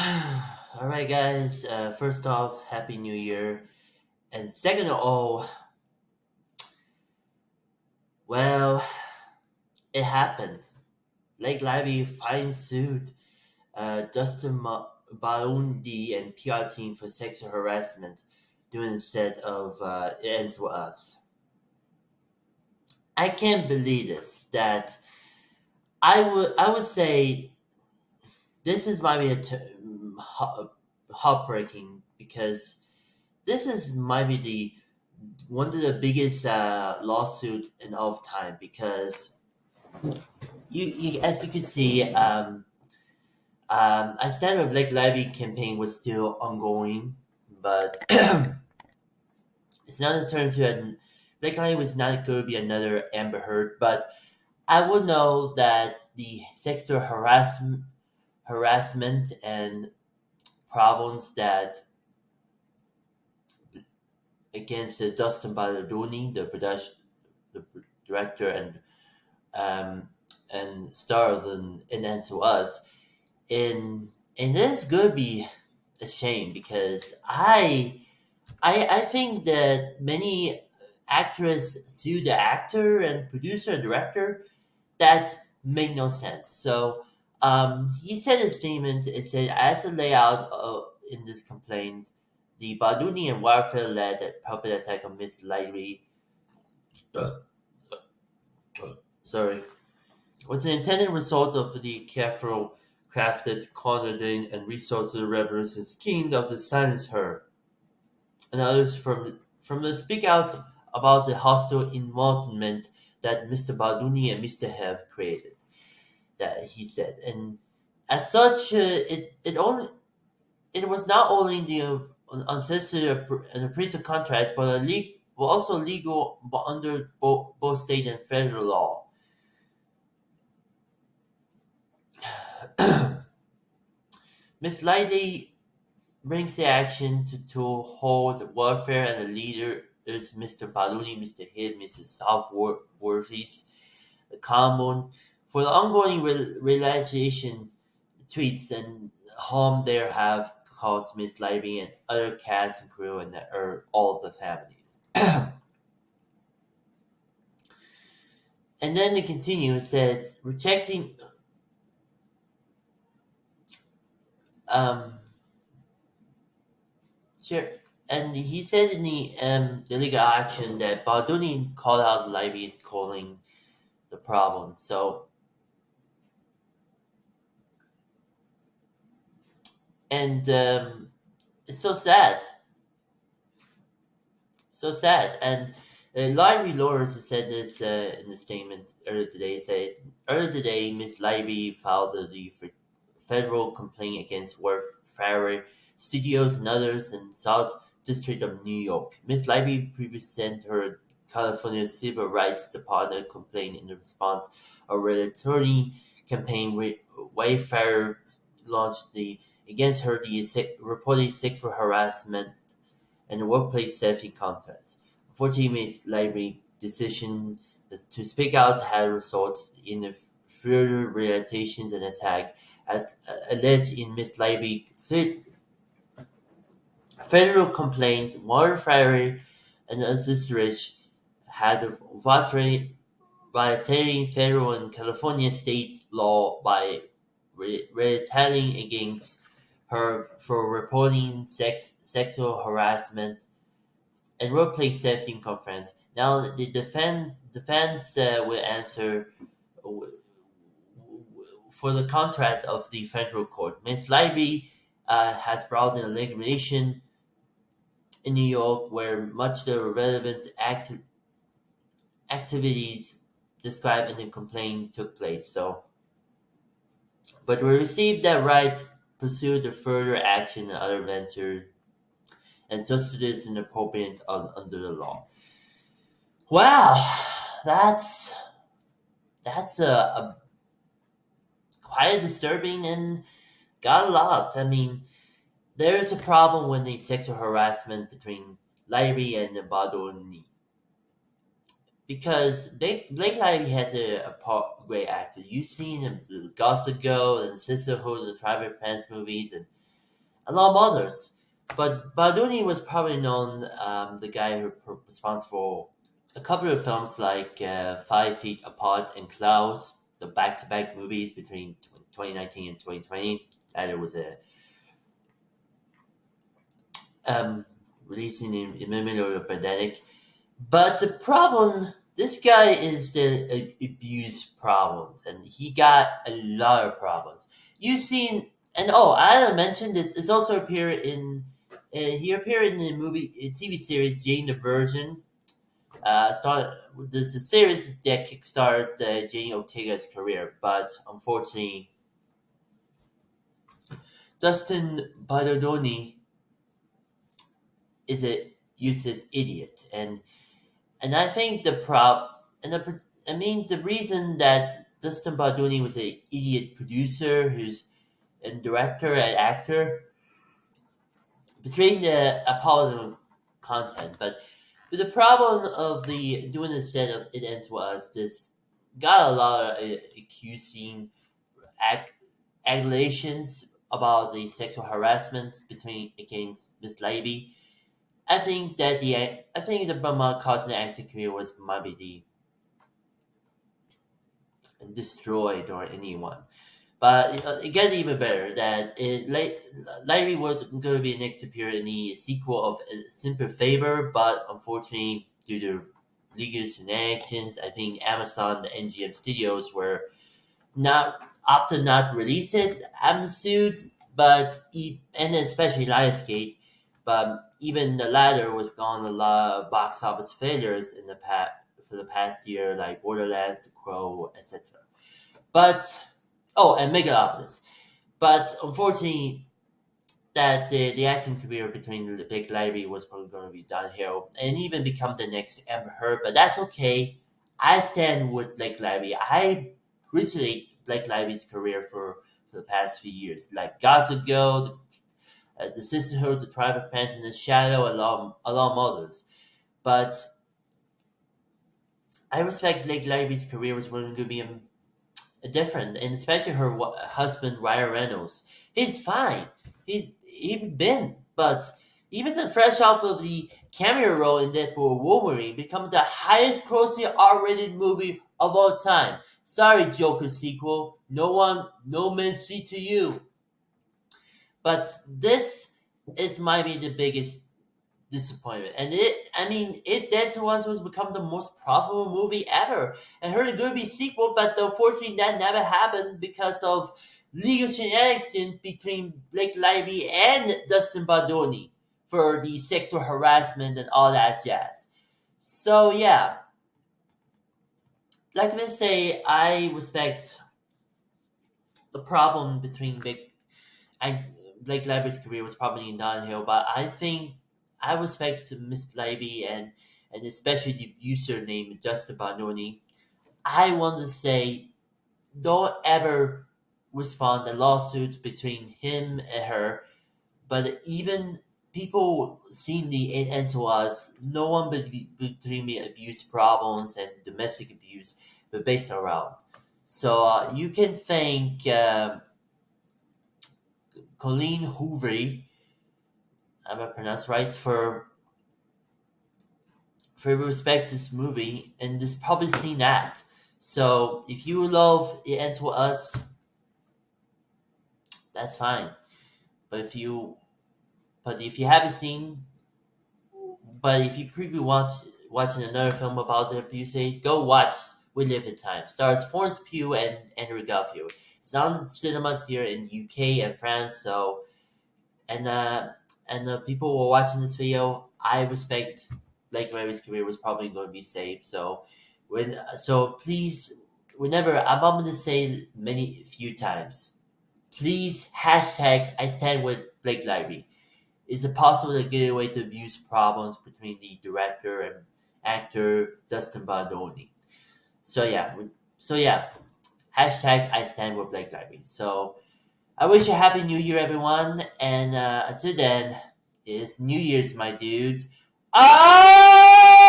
All right, guys. First off, Happy New Year. And second of all, well, it happened. Blake Lively finally sued Balundi and PR team for sexual harassment during the set of It Ends With Us. I can't believe this. That I would say this is might be heartbreaking because this is might be the one of the biggest lawsuit in all of time because you as you can see, a standard Black Lively campaign was still ongoing, but it's not a turn to a Black Lively was not going to be another Amber Heard, but I would know that the sexual harassment and problems that against Dustin Baldoni, the production, the director um, and star of the It Ends With Us, and this could be a shame because I think that many actors sue the actor and producer and director that make no sense. So he said in a statement, it said as a layout in this complaint, the Baduni and warfare led puppet attack on Miss Lightly, sorry, was an intended result of the careful crafted coordinating and resources references scheme of the silence her and others from the speak out about the hostile involvement that Mr. Balduni and Mr. Have created. That he said, and as such, it was not only the unsolicited and appraisal contract, but also legal but under both state and federal law. Miss Lightly brings the action to hold warfare and the leader is Mr. Baluni, Mr. Hill, Mr. Southworthy's common for the ongoing realization tweets and harm there have caused Miss Lively and other cast and crew and all the families. And then it continues said rejecting um sure and he said in the legal action that Balduni called out Lively is calling the problem. So and it's so sad. And Lively lawyers said this in the statements earlier today. Said earlier today, Miss Lively filed the federal complaint against Warfare Studios and others in South District of New York. Miss Lively previously sent her California Civil Rights Department complaint in response a regulatory campaign Wayfair launched the against her the reported sexual harassment and workplace safety conference. Unfortunately, Ms. Library's decision to speak out had resulted in a further retaliations and attack, as alleged in Ms. Library's federal complaint. Warren Ferry and Rich had violating federal and California state law by retaliating against her for reporting sexual harassment and workplace safety conference. Now, the defense will answer for the contract of the federal court. Ms. Libby has brought in a litigation in New York where much the relevant activities described in the complaint took place. So, but we received that right, pursue the further action and other venture, and justice is inappropriate under the law. Wow, that's that's quite disturbing and got a lot. I mean, there is a problem with the sexual harassment between Lively and Badoni because Blake Lively has great actor. You've seen him in Gossip Girl and Sisterhood and Private Plans movies, and a lot of others. But Baldoni was probably known, the guy who responsible for a couple of films like 5 Feet Apart and Klaus, the back-to-back movies between 2019 and 2020. That it was a um, releasing in the middle of a pandemic. But the problem, this guy is the abuse problems, and he got a lot of problems. You've seen, and oh, I didn't mention this. It's also appeared in. He appeared in the movie, TV series Jane the Virgin. This is a series that kickstarts the Jane Ortega's career, but unfortunately, Dustin Badodoni is a useless idiot, and I think the prop and I mean the reason that Dustin Baldoni was a idiot producer who's and director and actor betraying the Apollo content, but the problem of the doing the set of it ends was this got a lot of accusing ac- accusations about the sexual harassment between against Miss Levy. I think the Burma causing the acting career was might be the destroyed or anyone. But it gets even better that Larry was going to be next to appear in the sequel of Simple Favor, but unfortunately, due to legal shenanigans, I think Amazon, the NGM Studios were not opted not release it. I'm sued, and especially Lionsgate, but even the latter was on a lot of box office failures in the past for the past year, like Borderlands, The Crow, etc. But oh, and Megalopolis. But unfortunately, that the acting career between the Blake Lively was probably going to be downhill and even become the next Amber Heard. But that's okay. I stand with Blake Lively. I appreciate Blake Lively's career for the past few years, like Gossip Girl, the Sisterhood, the Tribe of Pants in the Shadow, along others. But I respect Blake Lively's career was going to be different, and especially her husband Ryan Reynolds. He's fine. He's been, but even the fresh off of the cameo role in Deadpool Wolverine, become the highest grossing R-rated movie of all time. Sorry, Joker sequel. No mercy to you. But this is might be the biggest disappointment. And Dead to Us was become the most profitable movie ever. And heard it could be sequel, but unfortunately that never happened because of legal shenanigans between Blake Lively and Dustin Baldoni for the sexual harassment and all that jazz. So yeah, like I say, I respect the problem between I Blake Lively's career was probably downhill, but I think I respect Miss Lively and especially the user named Justin Bononi. I want to say don't ever respond a lawsuit between him and her, but even people seeing the it ends was no one but between the abuse problems and domestic abuse, but based around. So you can thank Colleen Hoover, am I pronounced right, for respect this movie and just probably seen that. So if you love It Ends With Us, that's fine. But if you haven't seen, but if you preview watching another film about the abuse rate, go watch We Live in Time. Stars Florence Pugh and Andrew Garfield. It's on cinemas here in UK and France. So and people who are watching this video, I respect Blake Lively's career was probably going to be saved. So please, whenever I'm going to say many few times, please hashtag I stand with Blake Lively. Is it possible to get away to abuse problems between the director and actor Dustin Baldoni? So yeah, hashtag I stand with Blake Lively. So I wish you a happy new year, everyone. And until then, it's New Year's, my dude. Oh!